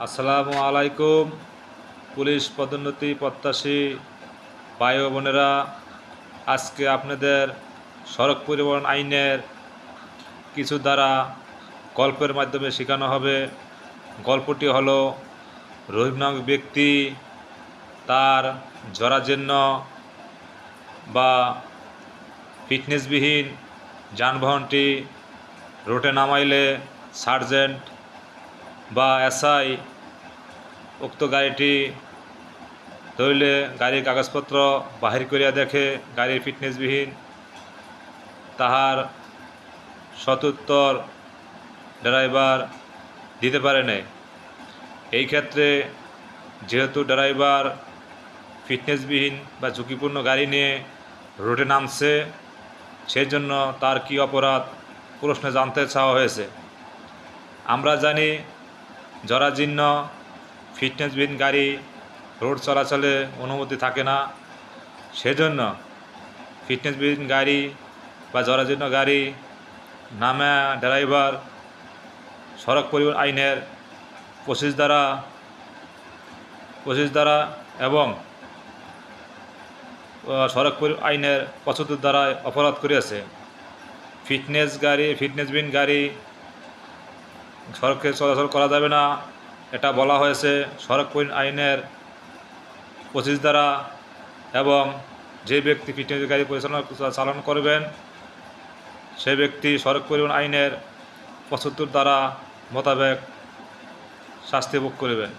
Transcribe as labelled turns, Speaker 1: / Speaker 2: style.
Speaker 1: আসসালামু আলাইকুম। পুলিশ পদোন্নতি প্রত্যাশী ভাই ও বোনেরা, আজকে আপনাদের সড়ক পরিবহন আইনের কিছু ধারা গল্পের মাধ্যমে শেখানো হবে। গল্পটি হলো, রহিম নামক ব্যক্তি তার জরাজীর্ণ বা ফিটনেসবিহীন যানবাহনটি রোডে নামাইলে সার্জেন্ট বা এসআই উক্ত গাড়িটি ধরলে গাড়ির কাগজপত্র বাহির করিয়া দেখে গাড়ির ফিটনেসবিহীন, তাহার সতুত্তর ড্রাইভার দিতে পারে নাই। এই ক্ষেত্রে যেহেতু ড্রাইভার ফিটনেসবিহীন বা ঝুঁকিপূর্ণ গাড়ি নিয়ে রোডে নামছে, সেই জন্য তার কি অপরাধ প্রশ্নে জানতে চাওয়া হয়েছে। আমরা জানি জরাজীর্ণ ফিটনেসবিহীন গাড়ি রোড চলাচলে অনুমতি থাকে না, সেজন্য ফিটনেসবিহীন গাড়ি বা জরাজীর্ণ গাড়ি নামে ড্রাইভার সড়ক পরিবহন আইনের 25 ধারা এবং সড়ক পরিবহন আইনের 75 ধারায় অপরাধ করিয়াছে। ফিটনেসবিহীন গাড়ি সড়কে চলাচল করা যাবে না, এটা বলা হয়েছে সড়ক পরিবহন আইনের 25 ধারা। এবং যে ব্যক্তি ফিটনেস গাড়ি চালন করবেন, সে ব্যক্তি সড়ক পরিবহন আইনের 75 ধারা মোতাবেক শাস্তি ভোগ করবেন।